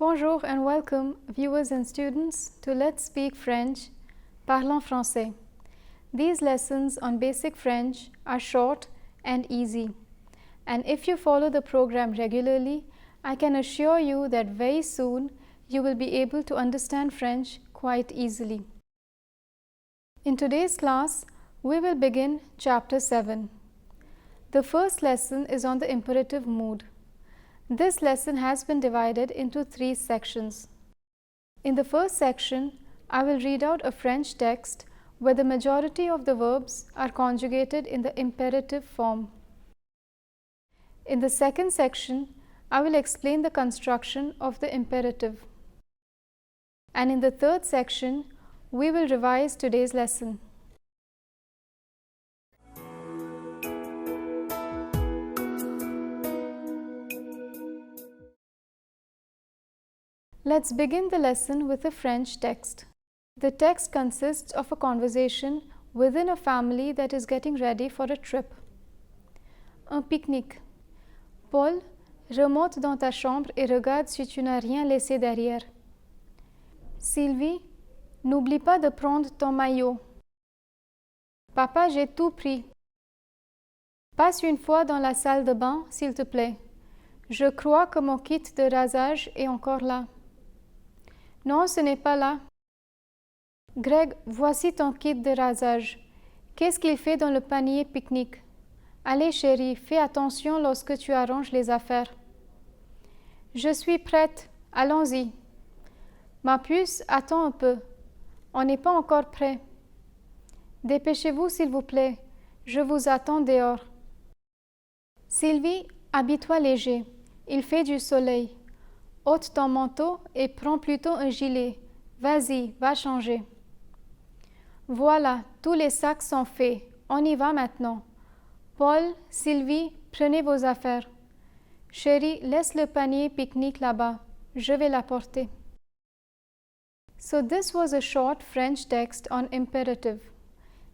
Bonjour and welcome, viewers and students, to Let's Speak French, Parlons Français. These lessons on basic French are short and easy, and if you follow the program regularly, I can assure you that very soon you will be able to understand French quite easily. In today's class, we will begin Chapter 7. The first lesson is on the imperative mood. This lesson has been divided into 3 sections. In the first section, I will read out a French text where the majority of the verbs are conjugated in the imperative form. In the second section, I will explain the construction of the imperative. And in the third section, we will revise today's lesson. Let's begin the lesson with a French text. The text consists of a conversation within a family that is getting ready for a trip. Un pique-nique. Paul, remonte dans ta chambre et regarde si tu n'as rien laissé derrière. Sylvie, n'oublie pas de prendre ton maillot. Papa, j'ai tout pris. Passe une fois dans la salle de bain, s'il te plaît. Je crois que mon kit de rasage est encore là. Non, ce n'est pas là. Greg, voici ton kit de rasage. Qu'est-ce qu'il fait dans le panier pique-nique? Allez chérie, fais attention lorsque tu arranges les affaires. Je suis prête, allons-y. Ma puce, attends un peu. On n'est pas encore prêt. Dépêchez-vous s'il vous plaît, je vous attends dehors. Sylvie, habille-toi léger, il fait du soleil. Ôte ton manteau et prends plutôt un gilet. Vas-y, va changer. Voilà, tous les sacs sont faits. On y va maintenant. Paul, Sylvie, prenez vos affaires. Chérie, laisse le panier pique-nique là-bas. Je vais l'apporter. So this was a short French text on imperative.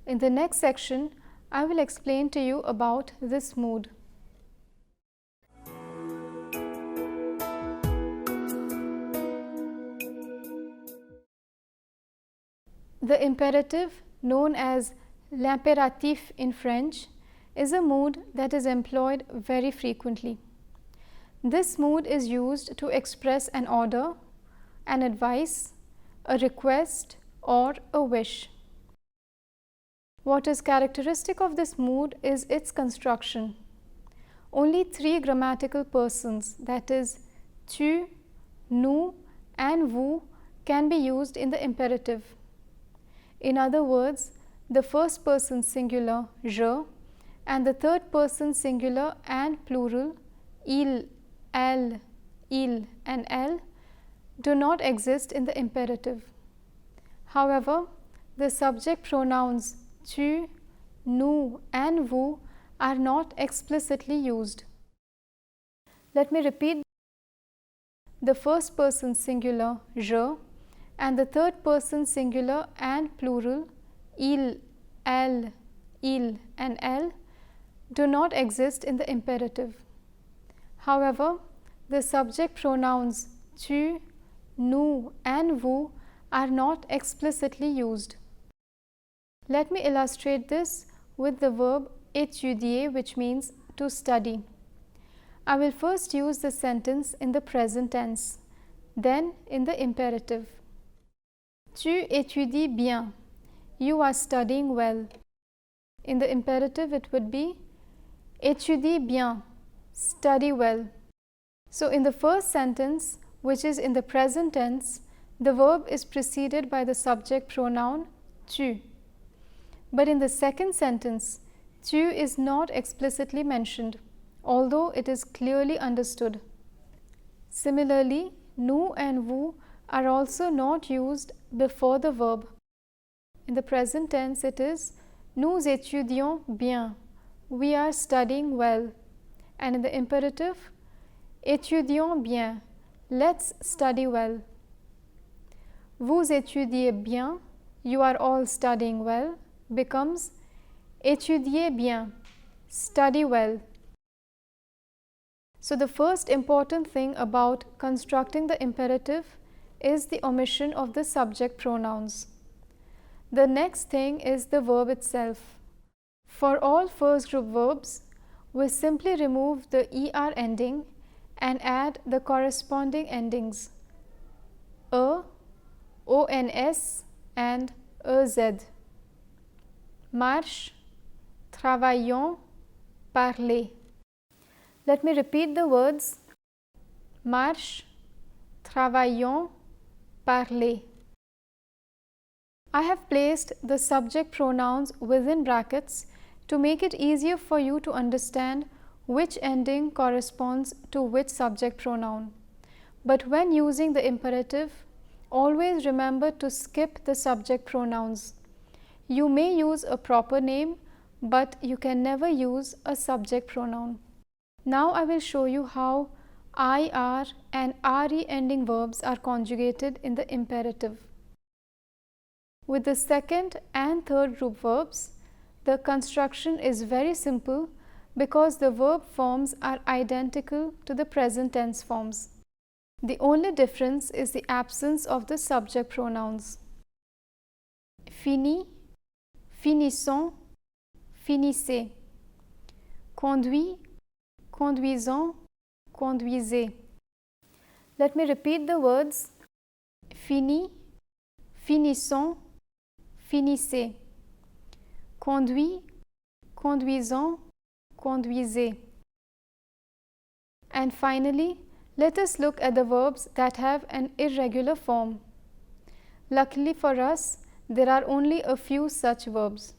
In the next section, I will explain to you about this mood. The imperative, known as l'impératif in French, is a mood that is employed very frequently. This mood is used to express an order, an advice, a request, or a wish. What is characteristic of this mood is its construction. Only 3 grammatical persons, that is, tu, nous, and vous, can be used in the imperative. In other words, the first person singular, je, and the third person singular and plural, il, elle, il, and elle, do not exist in the imperative. However, the subject pronouns tu, nous, and vous are not explicitly used. Let me repeat. The first person singular, je, and the third person singular and plural, il, elle, il, and elle, do not exist in the imperative. However, the subject pronouns tu, nous, and vous are not explicitly used. Let me illustrate this with the verb étudier, which means to study. I will first use the sentence in the present tense, then in the imperative. Tu étudies bien. You are studying well. In the imperative, it would be étudie bien, study well. So in the first sentence, which is in the present tense, the verb is preceded by the subject pronoun tu. But in the second sentence, tu is not explicitly mentioned, although it is clearly understood. Similarly, nous and vous are also not used before the verb. In the present tense, it is nous étudions bien, we are studying well. And in the imperative, étudions bien, let's study well. Vous étudiez bien, you are all studying well, becomes étudiez bien, study well. So the first important thing about constructing the imperative is the omission of the subject pronouns. The next thing is the verb itself. For all first group verbs, we simply remove the er ending and add the corresponding endings a, ons and ez. Marche, travaillons, parlez. Let me repeat the words. Marche, travaillons, parlez. I have placed the subject pronouns within brackets to make it easier for you to understand which ending corresponds to which subject pronoun. But when using the imperative, always remember to skip the subject pronouns. You may use a proper name, but you can never use a subject pronoun. Now I will show you how IR and RE ending verbs are conjugated in the imperative. With the second and third group verbs, the construction is very simple because the verb forms are identical to the present tense forms. The only difference is the absence of the subject pronouns. Fini, finissons, finissez. Conduit, conduisons, conduisez. Let me repeat the words. Fini, finissons, finissez. Conduit, conduisons, conduisez. And finally, let us look at the verbs that have an irregular form. Luckily for us, there are only a few such verbs.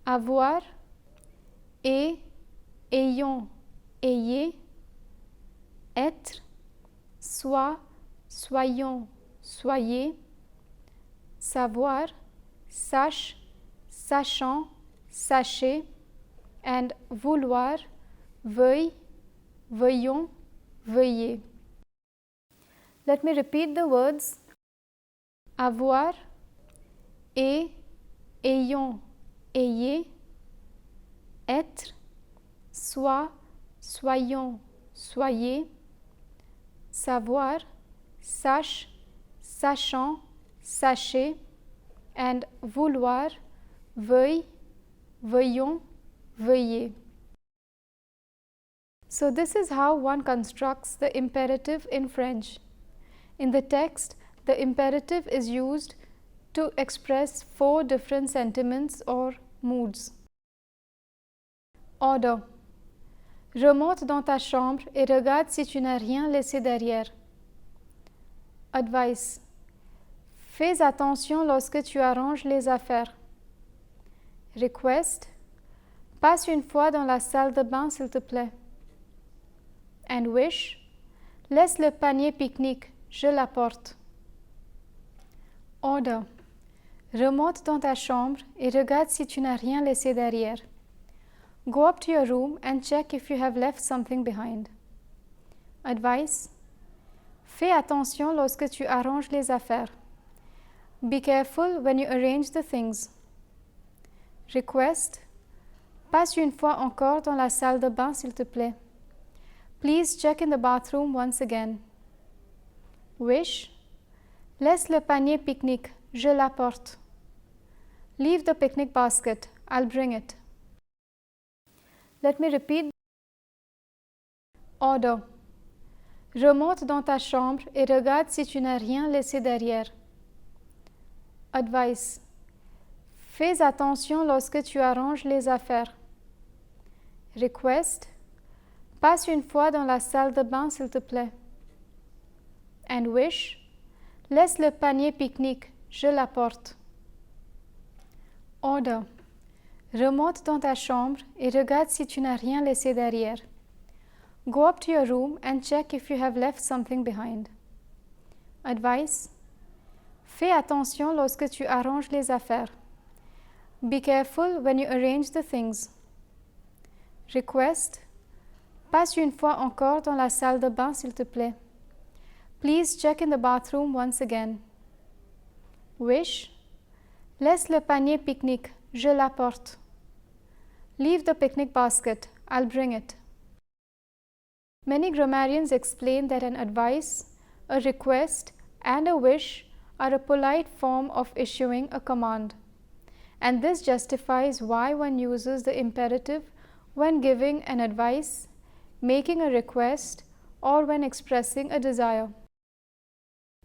Avoir, et, ayons, ayez. Être, soit, soyons, soyez. Savoir, sache, sachant, sachez. And vouloir, veuille, veuillons, veuillez. Let me repeat the words. Avoir, et, ayons, ayez. Être, soit, soyons, soyez. Savoir, sache, sachant, sachez. And vouloir, veuille, veuillons, veuillez. So this is how one constructs the imperative in French. In the text, the imperative is used to express 4 different sentiments or moods. Order. Remonte dans ta chambre et regarde si tu n'as rien laissé derrière. Advice. Fais attention lorsque tu arranges les affaires. Request. Passe une fois dans la salle de bain, s'il te plaît. And wish. Laisse le panier pique-nique, je l'apporte. Order. Remonte dans ta chambre et regarde si tu n'as rien laissé derrière. Go up to your room and check if you have left something behind. Advice. Fais attention lorsque tu arranges les affaires. Be careful when you arrange the things. Request. Passe une fois encore dans la salle de bain, s'il te plaît. Please check in the bathroom once again. Wish. Laisse le panier pique-nique, je l'apporte. Leave the picnic basket, I'll bring it. Let me repeat. Order. Remonte dans ta chambre et regarde si tu n'as rien laissé derrière. Advice. Fais attention lorsque tu arranges les affaires. Request. Passe une fois dans la salle de bain, s'il te plaît. And wish. Laisse le panier pique-nique, je l'apporte. Order. Remonte dans ta chambre et regarde si tu n'as rien laissé derrière. Go up to your room and check if you have left something behind. Advice. Fais attention lorsque tu arranges les affaires. Be careful when you arrange the things. Request. Passe une fois encore dans la salle de bain, s'il te plaît. Please check in the bathroom once again. Wish. Laisse le panier pique-nique, je l'apporte. Leave the picnic basket, I'll bring it. Many grammarians explain that an advice, a request, and a wish are a polite form of issuing a command, and this justifies why one uses the imperative when giving an advice, making a request, or when expressing a desire.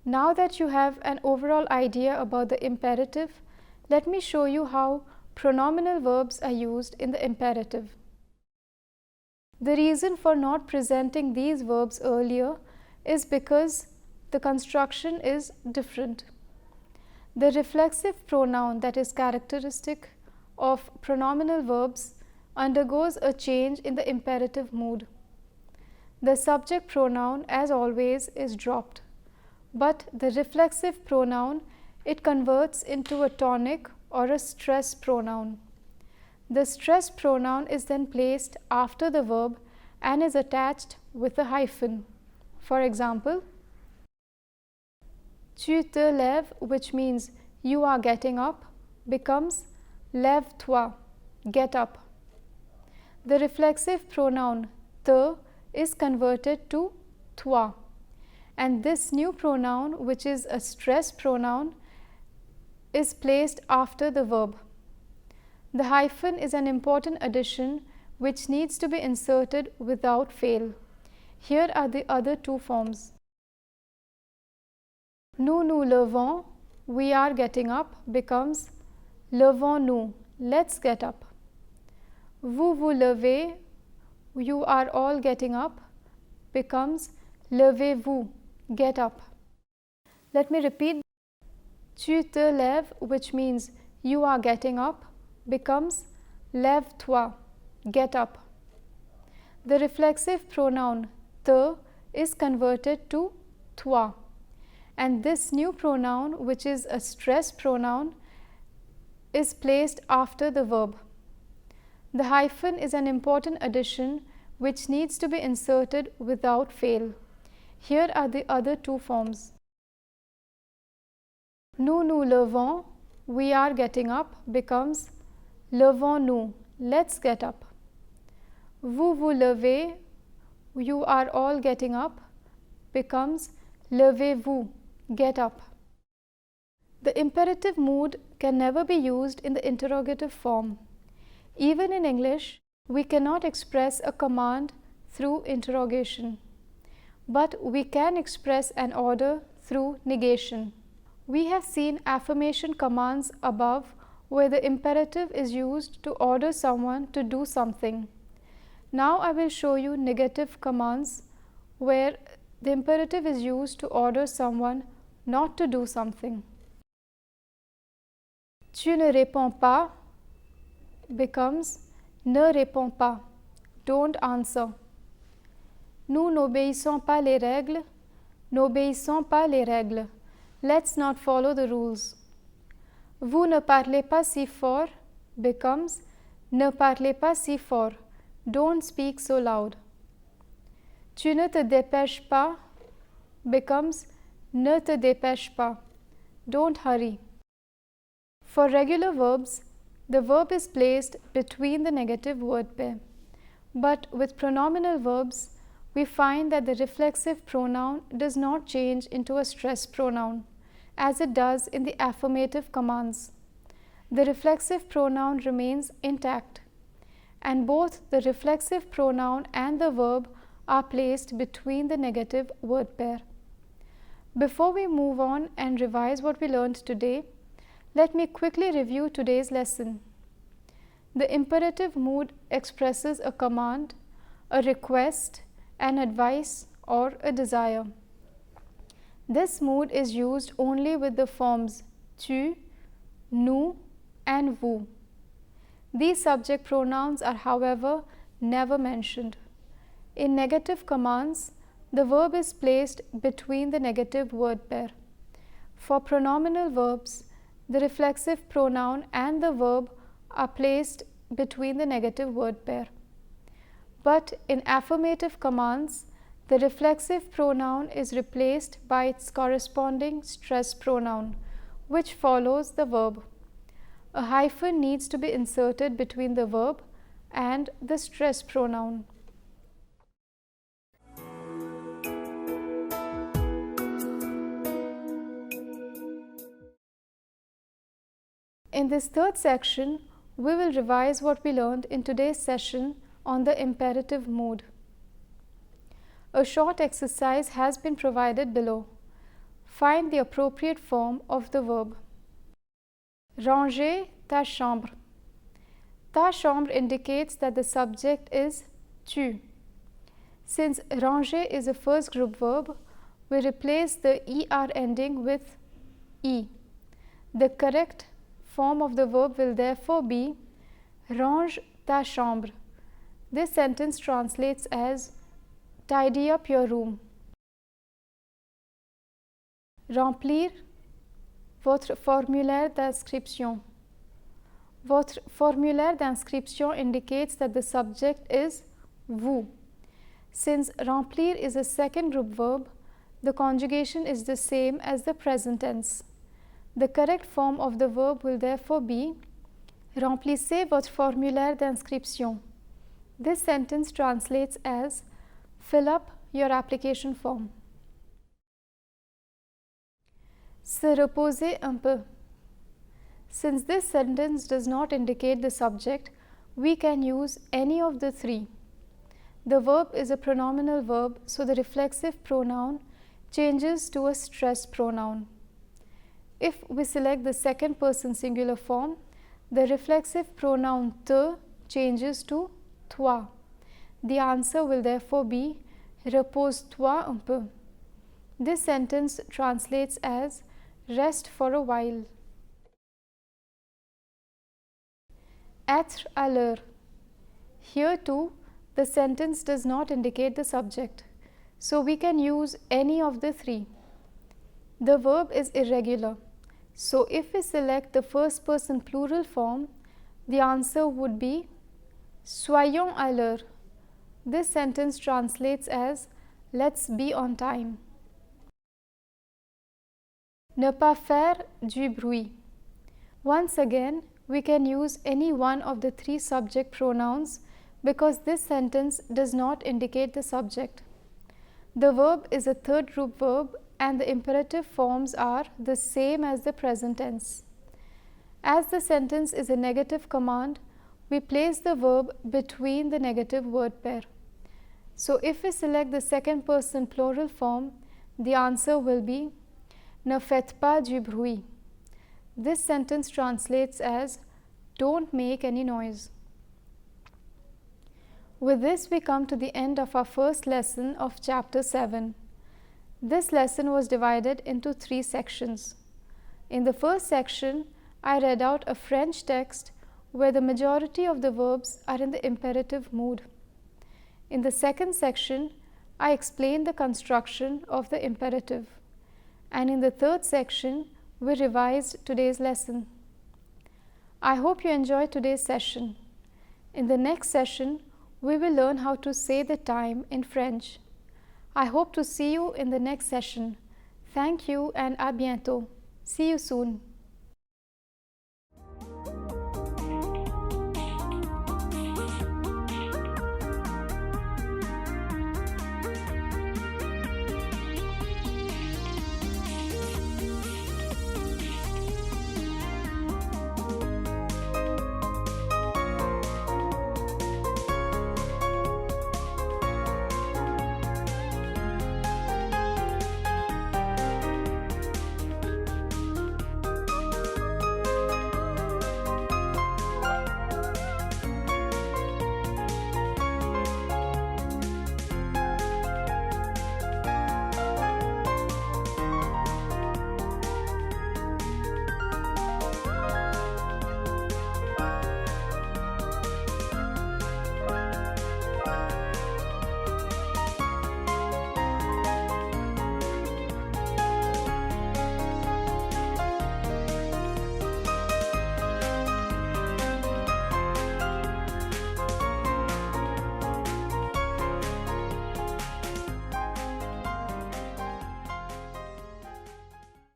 Now that you have an overall idea about the imperative, let me show you how pronominal verbs are used in the imperative. The reason for not presenting these verbs earlier is because the construction is different. The reflexive pronoun that is characteristic of pronominal verbs undergoes a change in the imperative mood. The subject pronoun, as always, is dropped, but the reflexive pronoun, it converts into a tonic or a stress pronoun. The stress pronoun is then placed after the verb and is attached with a hyphen. For example, tu te lèves, which means you are getting up, becomes lève-toi, get up. The reflexive pronoun te is converted to toi, and this new pronoun, which is a stress pronoun, is placed after the verb. The hyphen is an important addition which needs to be inserted without fail. Here are the other two forms. Nous nous levons, we are getting up, becomes levons-nous, let's get up. Vous vous levez, you are all getting up, becomes levez-vous, get up. Let me repeat. Tu te lèves, which means you are getting up, becomes lève-toi, get up. The reflexive pronoun te is converted to toi, and this new pronoun, which is a stress pronoun, is placed after the verb. The hyphen is an important addition which needs to be inserted without fail. Here are the other two forms. Nous nous levons, we are getting up, becomes levons-nous, let's get up. Vous vous levez, you are all getting up, becomes levez-vous, get up. The imperative mood can never be used in the interrogative form. Even in English, we cannot express a command through interrogation, but we can express an order through negation. We have seen affirmation commands above where the imperative is used to order someone to do something. Now I will show you negative commands where the imperative is used to order someone not to do something. Tu ne réponds pas becomes ne réponds pas, don't answer. Nous n'obéissons pas les règles, n'obéissons pas les règles, let's not follow the rules. Vous ne parlez pas si fort becomes ne parlez pas si fort, don't speak so loud. Tu ne te dépêches pas becomes ne te dépêche pas, don't hurry. For regular verbs, the verb is placed between the negative word pair. But with pronominal verbs, we find that the reflexive pronoun does not change into a stress pronoun, as it does in the affirmative commands. The reflexive pronoun remains intact, and both the reflexive pronoun and the verb are placed between the negative word pair. Before we move on and revise what we learned today, let me quickly review today's lesson. The imperative mood expresses a command, a request, an advice, or a desire. This mood is used only with the forms tu, nous, and vous. These subject pronouns are, however, never mentioned. In negative commands, the verb is placed between the negative word pair. For pronominal verbs, the reflexive pronoun and the verb are placed between the negative word pair. But in affirmative commands, the reflexive pronoun is replaced by its corresponding stress pronoun, which follows the verb. A hyphen needs to be inserted between the verb and the stress pronoun. In this third section, we will revise what we learned in today's session on the imperative mood. A short exercise has been provided below. Find the appropriate form of the verb. Ranger ta chambre. Ta chambre indicates that the subject is tu. Since ranger is a first group verb, we replace the er ending with e. The correct form of the verb will therefore be range ta chambre. This sentence translates as tidy up your room. Remplir votre formulaire d'inscription. Votre formulaire d'inscription indicates that the subject is vous. Since remplir is a second group verb, the conjugation is the same as the present tense. The correct form of the verb will therefore be remplissez votre formulaire d'inscription. This sentence translates as fill up your application form. Se reposer un peu. Since this sentence does not indicate the subject, we can use any of the three. The verb is a pronominal verb, so the reflexive pronoun changes to a stressed pronoun. If we select the second person singular form, the reflexive pronoun te changes to toi. The answer will therefore be repose-toi un peu. This sentence translates as rest for a while. Être à l'heure. Here too, the sentence does not indicate the subject, so we can use any of the three. The verb is irregular, so if we select the first person plural form, the answer would be soyons à l'heure. This sentence translates as let's be on time. Ne pas faire du bruit. Once again, we can use any one of the three subject pronouns because this sentence does not indicate the subject. The verb is a third group verb and the imperative forms are the same as the present tense. As the sentence is a negative command, we place the verb between the negative word pair. So if we select the second person plural form, the answer will be ne faites pas du bruit. This sentence translates as don't make any noise. With this, we come to the end of our first lesson of chapter 7. This lesson was divided into three sections. In the first section, I read out a French text where the majority of the verbs are in the imperative mood. In the second section, I explained the construction of the imperative. And in the third section, we revised today's lesson. I hope you enjoyed today's session. In the next session, we will learn how to say the time in French. I hope to see you in the next session. Thank you and à bientôt. See you soon.